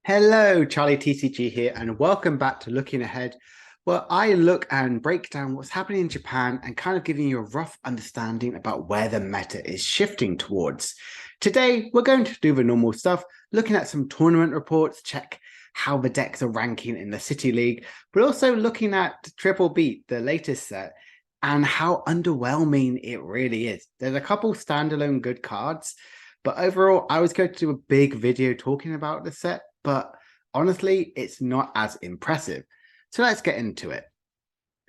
Hello, Charlie TCG here, and welcome back to Looking Ahead, where I look and break down what's happening in Japan and kind of giving you a rough understanding about where the meta is shifting towards. Today, we're going to do the normal stuff, looking at some tournament reports, check how the decks are ranking in the City League, but also looking at Triple Beat, the latest set, and how underwhelming it really is. There's a couple standalone good cards, but overall, I was going to do a big video talking about the set, but honestly, it's not as impressive. So let's get into it.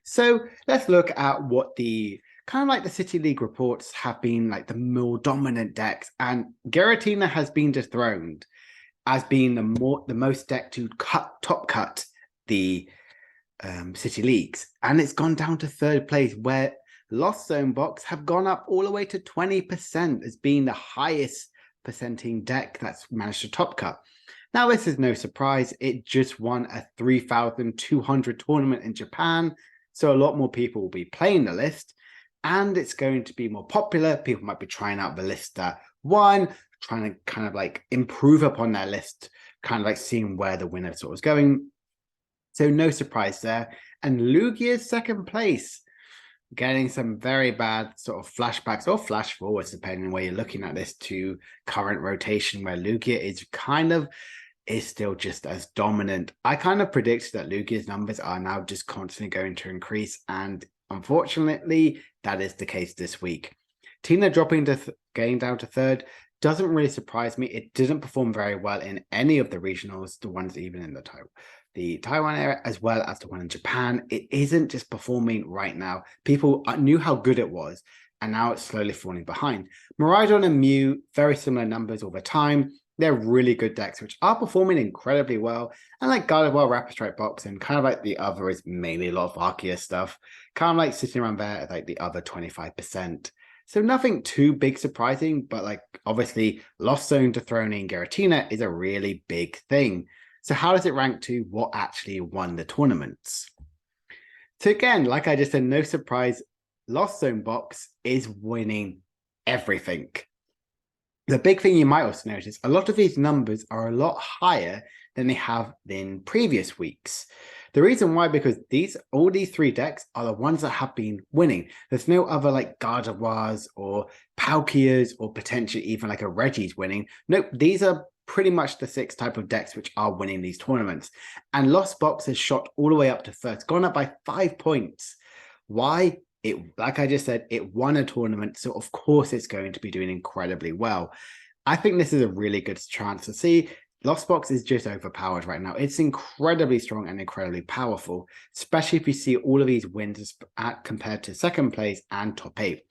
So let's look at what the kind of like the City League reports have been like the more dominant decks, and Giratina has been dethroned as being the most deck to top cut the City Leagues, and it's gone down to third place, where Lost Zone Box have gone up all the way to 20% as being the highest percenting deck that's managed to top cut. Now, this is no surprise. It just won a 3,200 tournament in Japan, so a lot more people will be playing the list, and it's going to be more popular. People might be trying out the list that won, trying to kind of like improve upon their list, kind of like seeing where the winner sort of is going. So no surprise there. And Lugia's second place, getting some very bad sort of flashbacks or flash forwards, depending on where you're looking at this, to current rotation, where Lugia is still just as dominant. I kind of predicted that Lugia's numbers are now just constantly going to increase, and unfortunately, that is the case this week. Tina dropping to getting down to third doesn't really surprise me. It didn't perform very well in any of the regionals, the ones even in the Taiwan area, as well as the one in Japan. It isn't just performing right now. People knew how good it was, and now it's slowly falling behind. Miraidon and Mew, very similar numbers over time. They're really good decks, which are performing incredibly well. And like Gardevoir, Rapid Strike Box, and kind of like the other is mainly a lot of Arceus stuff, kind of like sitting around there at like the other 25%. So nothing too big surprising, but like obviously Lost Zone dethroning Giratina is a really big thing. So how does it rank to what actually won the tournaments? So again, like I just said, no surprise, Lost Zone Box is winning everything. The big thing you might also notice, a lot of these numbers are a lot higher than they have in previous weeks. The reason why, because all these three decks are the ones that have been winning. There's no other like Gardevoirs or Palkias or potentially even like a Reggie's winning. Nope, these are pretty much the six type of decks which are winning these tournaments. And Lost Box has shot all the way up to first, gone up by 5 points. Why? Like I just said, it won a tournament, so of course it's going to be doing incredibly well. I think this is a really good chance to see. Lost Box is just overpowered right now. It's incredibly strong and incredibly powerful, especially if you see all of these wins compared to second place and top 8.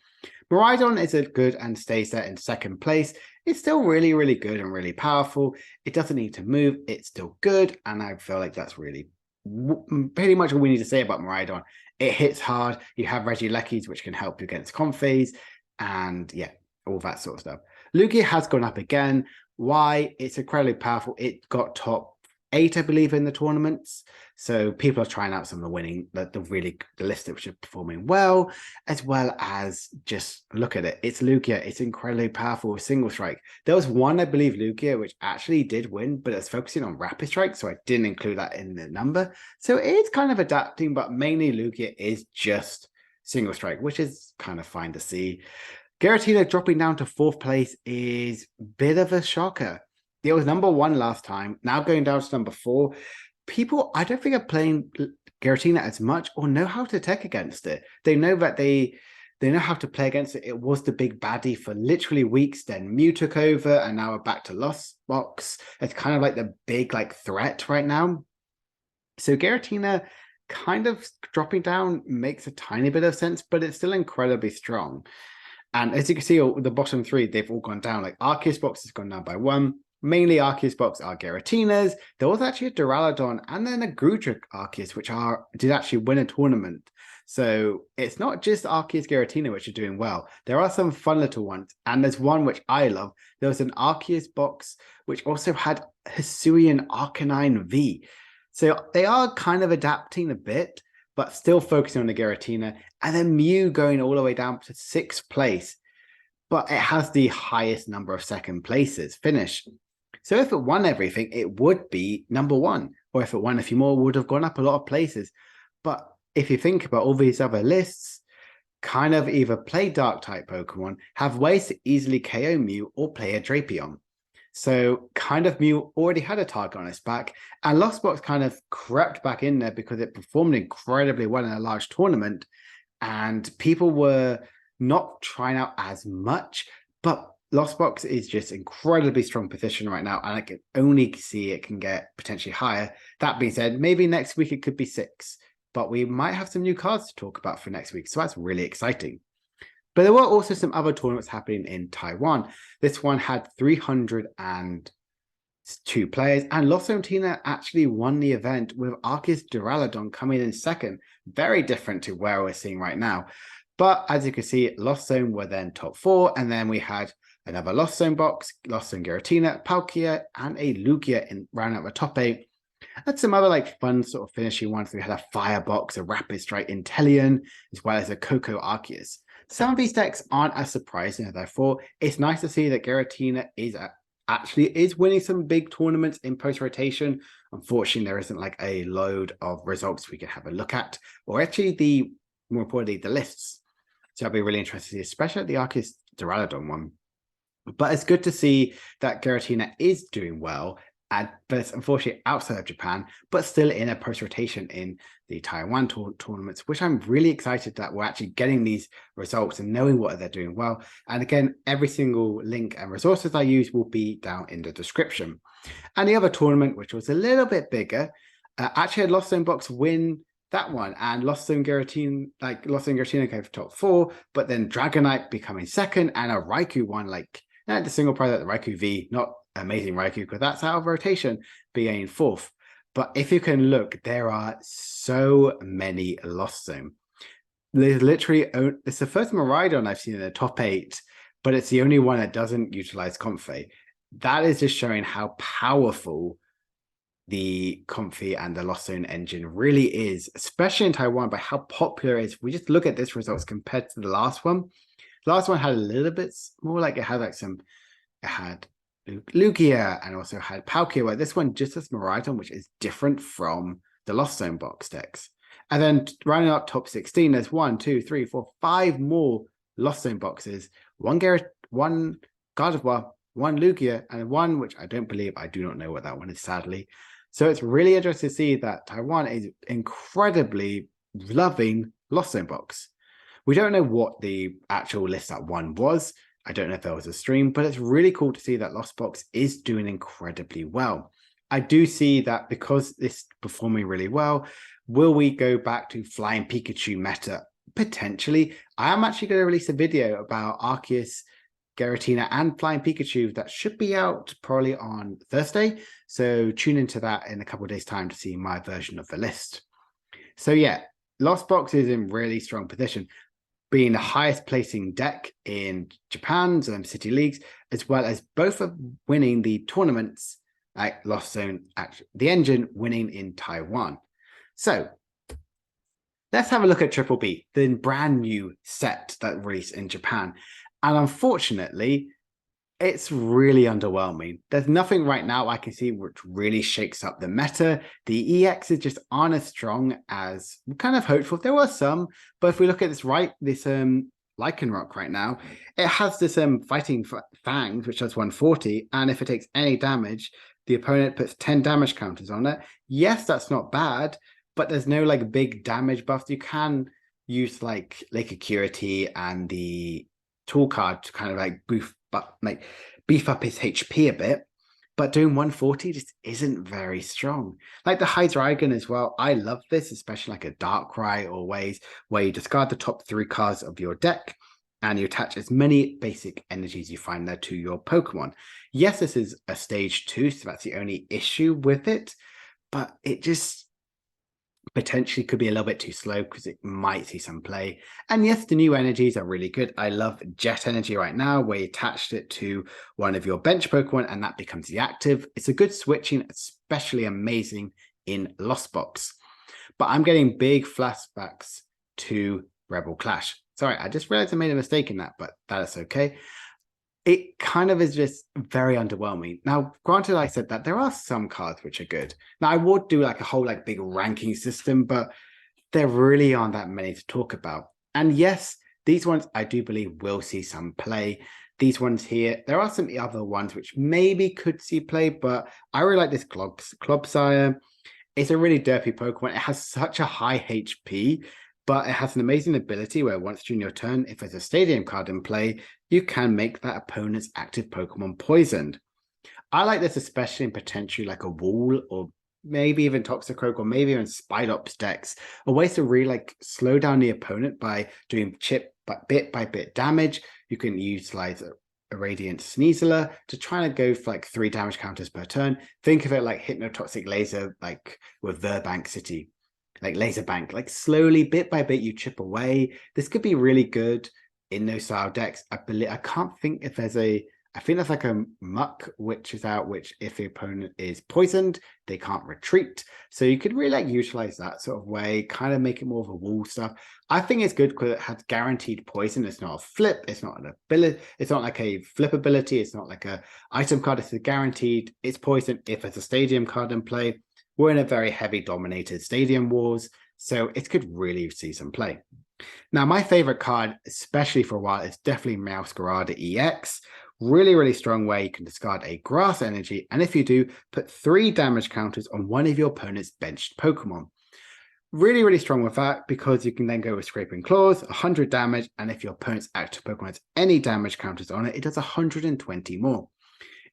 Miraidon is a good and stays there in second place. It's still really, really good and really powerful. It doesn't need to move. It's still good, and I feel like that's really pretty much all we need to say about Miraidon. It hits hard. You have Regielekis, which can help you against Comphase, and yeah, all that sort of stuff. Lugia has gone up again. Why? It's incredibly powerful. It got top 8, I believe, in the tournaments. So people are trying out some of the winning, the list which are performing well, as well as just look at it. It's Lugia. It's incredibly powerful with single strike. There was one, I believe, Lugia, which actually did win, but it's focusing on rapid strike, so I didn't include that in the number. So it's kind of adapting, but mainly Lugia is just single strike, which is kind of fine to see. Giratina dropping down to fourth place is a bit of a shocker. It was number 1 last time, now going down to number 4. People, I don't think, are playing Giratina as much or know how to tech against it. They know that they know how to play against it. It was the big baddie for literally weeks. Then Mew took over, and now we're back to Lost Box. It's kind of like the big like threat right now. So Giratina kind of dropping down makes a tiny bit of sense, but it's still incredibly strong. And as you can see, the bottom 3, they've all gone down. Like Arceus Box has gone down by 1. Mainly Arceus Box are Giratinas. There was actually a Duraludon and then a Grudra Arceus, which did actually win a tournament. So it's not just Arceus Giratina which are doing well. There are some fun little ones. And there's one which I love. There was an Arceus Box which also had Hisuian Arcanine V. So they are kind of adapting a bit, but still focusing on the Giratina. And then Mew going all the way down to 6th place. But it has the highest number of second places finished. So if it won everything, it would be number one. Or if it won a few more, it would have gone up a lot of places. But if you think about all these other lists, kind of either play dark type Pokemon, have ways to easily KO Mew, or play a Drapion. So kind of Mew already had a target on its back, and Lost Box kind of crept back in there because it performed incredibly well in a large tournament, and people were not trying out as much, but Lost Box is just incredibly strong position right now, and I can only see it can get potentially higher. That being said, maybe next week it could be 6, but we might have some new cards to talk about for next week, so that's really exciting. But there were also some other tournaments happening in Taiwan. This one had 302 players, and Lost Zone Tina actually won the event with Arceus Duraludon coming in second. Very different to where we're seeing right now. But as you can see, Lost Zone were then top 4, and then we had another Lost Zone box, Lost Zone Giratina, Palkia, and a Lugia in round out the top 8. And some other like fun sort of finishing ones. We had a Firebox, a Rapid Strike Inteleon, as well as a Coco Arceus. Some of these decks aren't as surprising as I thought. It's nice to see that Giratina is winning some big tournaments in post-rotation. Unfortunately, there isn't like a load of results we can have a look at, or actually more importantly, the lists. So I'll be really interested to see, especially the Arceus Duraludon one. But it's good to see that Giratina is doing well, but it's unfortunately outside of Japan, but still in a post-rotation in the Taiwan tournaments, which I'm really excited that we're actually getting these results and knowing what they're doing well. And again, every single link and resources I use will be down in the description. And the other tournament, which was a little bit bigger, actually had Lost Zone Box win that one, and Lost Zone Giratina came for top 4, but then Dragonite becoming second, and a Raikou won the single prize at the Raikou V, not amazing Raikou, because that's out of rotation, being 4th. But if you can look, there are so many Lost Zone. There's literally, it's the first Miraidon I've seen in the top 8, but it's the only one that doesn't utilize Comfey. That is just showing how powerful the Comfey and the Lost Zone engine really is, especially in Taiwan, by how popular it is. We just look at this results compared to the last one. The last one had a little bit more, like it had Lugia and also had Palkia, where this one just has Miraidon, which is different from the Lost Zone box decks. And then rounding up top 16, there's 1, 2, 3, 4, 5 more Lost Zone boxes. One Gardevoir, one Lugia, and one which I do not know what that one is, sadly. So it's really interesting to see that Taiwan is incredibly loving Lost Zone box. We don't know what the actual list that one was. I don't know if there was a stream, but it's really cool to see that Lost Box is doing incredibly well. I do see that because this is performing really well, will we go back to Flying Pikachu meta? Potentially. I am actually going to release a video about Arceus, Giratina, and Flying Pikachu that should be out probably on Thursday. So tune into that in a couple of days' time to see my version of the list. So yeah, Lost Box is in really strong position, being the highest placing deck in Japan's City Leagues, as well as both of winning the tournaments at Lost Zone, the engine winning in Taiwan. So let's have a look at Triple B, the brand new set that released in Japan. And unfortunately, it's really underwhelming. There's nothing right now I can see which really shakes up the meta. The EXs just aren't as strong as we kind of hoped for. There were some, but if we look at this Lycanroc right now, it has this Fighting Fangs, which does 140, and if it takes any damage, the opponent puts 10 damage counters on it. Yes, that's not bad, but there's no like big damage buffs. You can use like Lake Acuity and the tool card to kind of like beef up his HP a bit, but doing 140 just isn't very strong. Like the Hydreigon as well, I love this, especially like a Darkrai or ways where you discard the top 3 cards of your deck and you attach as many basic energies you find there to your Pokemon. Yes, this is a stage 2, so that's the only issue with it, but it just potentially could be a little bit too slow because it might see some play. And yes, the new energies are really good. I love Jet Energy right now, where you attached it to one of your bench Pokemon and that becomes the active. It's a good switching, especially amazing in Lost Box. But I'm getting big flashbacks to Rebel Clash. Sorry, I just realized I made a mistake in that, but that is okay. it kind of is just very underwhelming. Now, granted, I said that there are some cards which are good. Now, I would do like a whole like big ranking system, but there really aren't that many to talk about. And yes, these ones I do believe will see some play. These ones here, there are some other ones which maybe could see play, but I really like this Clobsire. It's a really derpy Pokemon. It has such a high HP, but it has an amazing ability where once during your turn, if there's a stadium card in play, you can make that opponent's active Pokemon poisoned. I like this especially in potentially like a Wall or maybe even Toxicroak or maybe even Spidops decks, a way to really like slow down the opponent by doing chip bit by bit damage. You can utilize a Radiant Sneasler to try to go for like 3 damage counters per turn. Think of it like Hypnotoxic Laser, like with Verbank City, like Laser Bank, like slowly bit by bit you chip away. This could be really good in those style decks. I can't think if there's I think that's like a Muck which is out, which if the opponent is poisoned, they can't retreat. So you could really like utilize that sort of way, kind of make it more of a wall stuff. I think it's good because it has guaranteed poison. It's not a flip, it's not an ability, it's not like a flip ability, it's not like a item card, it's a guaranteed, it's poison if it's a stadium card in play. We're in a very heavy dominated stadium wars, so it could really see some play. Now, my favorite card, especially for a while, is definitely Meowscarada EX. Really, really strong way you can discard a grass energy, and if you do, put 3 damage counters on one of your opponent's benched Pokemon. Really, really strong with that because you can then go with Scraping Claws, 100 damage, and if your opponent's active Pokemon has any damage counters on it, it does 120 more.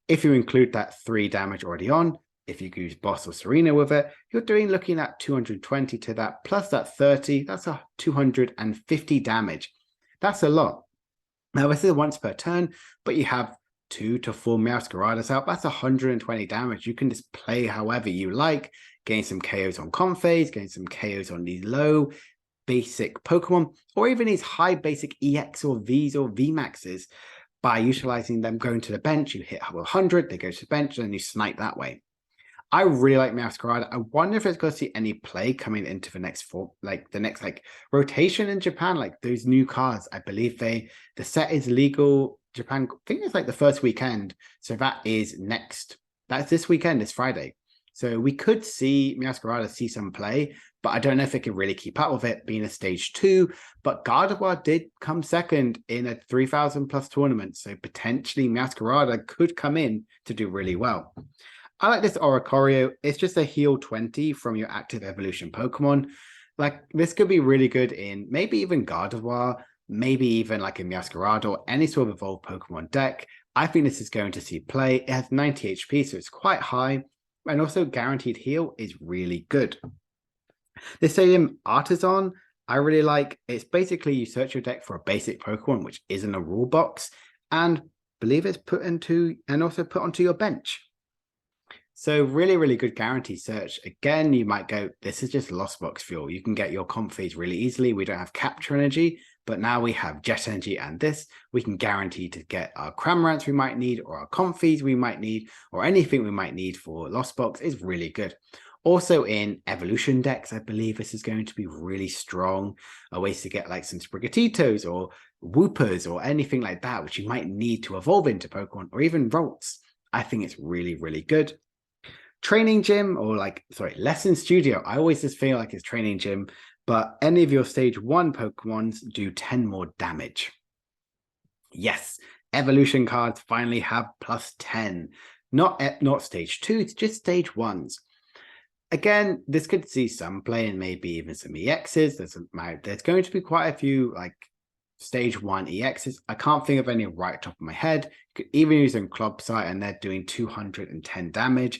If you include that 3 damage already on, if you use Boss or Serena with it, you're looking at 220 to that, plus that 30, that's a 250 damage. That's a lot. Now, this is once per turn, but you have 2 to 4 Meowscaradas out. That's 120 damage. You can just play however you like, gain some KOs on Comphase, gain some KOs on these low basic Pokemon, or even these high basic EX or Vs or VMAXs. By utilizing them going to the bench, you hit 100, they go to the bench, and you snipe that way. I really like Meowscarada. I wonder if it's going to see any play coming into the next rotation in Japan, like those new cards. I believe the set is legal. Japan, I think it's like the first weekend. So that's this weekend, it's Friday. So we could see Meowscarada see some play, but I don't know if it can really keep up with it being a stage 2. But Gardevoir did come second in a 3,000 plus tournament. So potentially Meowscarada could come in to do really well. I like this Oricorio. It's just a heal 20 from your active evolution Pokemon. Like, this could be really good in maybe even Gardevoir, maybe even like a Meowscarada or any sort of evolved Pokemon deck. I think this is going to see play. It has 90 HP, so it's quite high. And also guaranteed heal is really good. The Stadium Artisan, I really like. It's basically you search your deck for a basic Pokemon, which isn't a rule box, and believe it's put onto your bench. So really, really good guarantee search. Again, you might go, this is just Lost Box fuel. You can get your Comphase really easily. We don't have Capture Energy, but now we have Jet Energy and this. We can guarantee to get our Cramorants we might need, or our Comphase we might need, or anything we might need for Lost Box is really good. Also in evolution decks, I believe this is going to be really strong. Ways to get like some Sprigatitos or Woopers or anything like that, which you might need to evolve into Pokemon, or even Rolts. I think it's really, really good. Training Gym, or Lesson Studio. I always just feel like it's Training Gym, but any of your stage 1 Pokemons do 10 more damage. Yes, evolution cards finally have plus 10. Not stage 2, it's just stage 1s. Again, this could see some play and maybe even some EXs. There's going to be quite a few like stage 1 EXs. I can't think of any right top of my head. You could even use them Clobsite and they're doing 210 damage.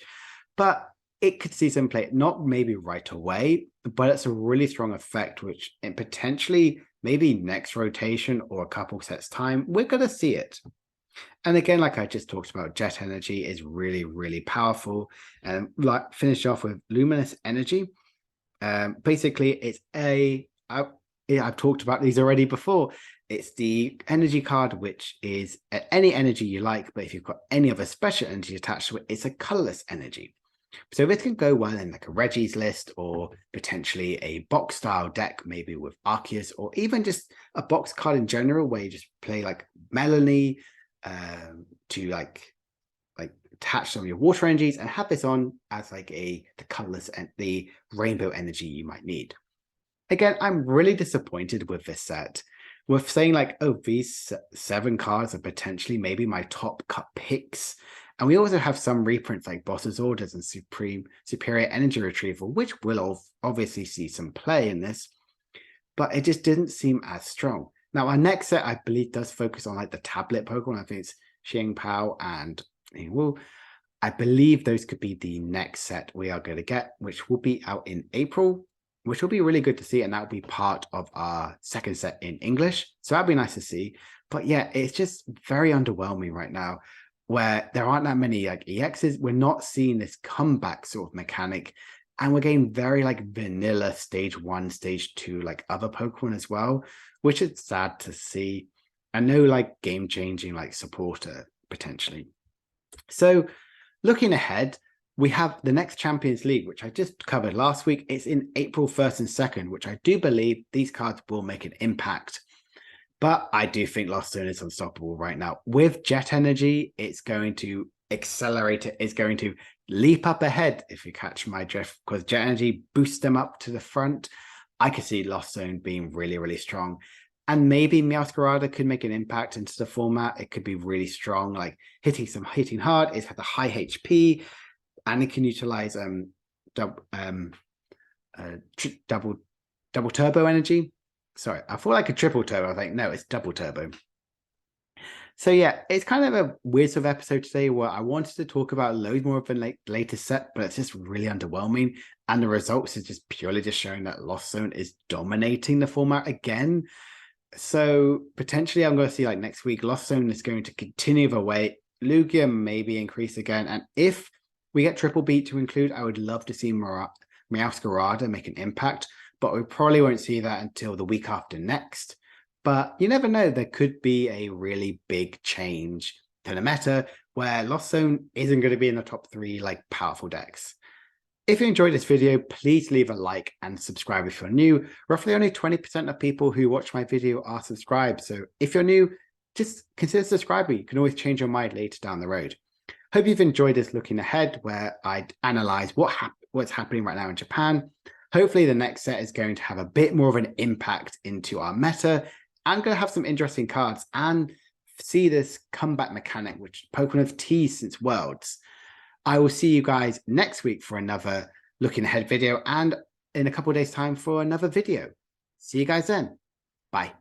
But it could see some play, not maybe right away, but it's a really strong effect, which in potentially maybe next rotation or a couple sets time, we're going to see it. And again, like I just talked about, Jet Energy is really, really powerful. And like finish off with Luminous Energy. Basically, it's I've talked about these already before. It's the energy card, which is any energy you like, but if you've got any other special energy attached to it, it's a colorless energy. So this can go well in like a Reggie's list or potentially a box style deck, maybe with Arceus, or even just a box card in general where you just play like Melanie, to like attach some of your water energies and have this on as like the colorless and the rainbow energy you might need. Again, I'm really disappointed with this set. With saying like, oh, these 7 cards are potentially maybe my top cut picks. And we also have some reprints like Boss's Orders and Superior Energy Retrieval, which will obviously see some play in this. But it just didn't seem as strong. Now, our next set, I believe, does focus on like the tablet Pokemon. I think it's Xing Pao and Wu. I believe those could be the next set we are going to get, which will be out in April, which will be really good to see. And that will be part of our second set in English. So that'd be nice to see. But yeah, it's just very underwhelming right now, where there aren't that many like EXs. We're not seeing this comeback sort of mechanic. And we're getting very like vanilla stage 1, stage 2, like other Pokemon as well, which is sad to see. And no like game-changing like supporter potentially. So looking ahead, we have the next Champions League, which I just covered last week. It's in April 1st and 2nd, which I do believe these cards will make an impact. But I do think Lost Zone is unstoppable right now. With Jet Energy, it's going to accelerate it. It's going to leap up ahead, if you catch my drift, because Jet Energy boosts them up to the front. I could see Lost Zone being really, really strong. And maybe Meowscarada could make an impact into the format. It could be really strong, like hitting hard. It's had the high HP, and it can utilize double turbo energy. Sorry, I thought like a triple turbo. I think no, it's double turbo. So yeah, it's kind of a weird sort of episode today where I wanted to talk about loads more of the latest set, but it's just really underwhelming. And the results is just purely just showing that Lost Zone is dominating the format again. So potentially I'm going to see like next week, Lost Zone is going to continue the way. Lugia maybe increase again. And if we get Triple Beat to include, I would love to see Meowscarada make an impact, but we probably won't see that until the week after next. But you never know, there could be a really big change to the meta where Lost Zone isn't going to be in the top 3 like powerful decks. If you enjoyed this video, please leave a like and subscribe if you're new. Roughly only 20% of people who watch my video are subscribed. So if you're new, just consider subscribing. You can always change your mind later down the road. Hope you've enjoyed this looking ahead where I analyze what's happening right now in Japan. Hopefully the next set is going to have a bit more of an impact into our meta. I'm going to have some interesting cards and see this comeback mechanic, which Pokemon have teased since Worlds. I will see you guys next week for another looking ahead video and in a couple of days time for another video. See you guys then. Bye.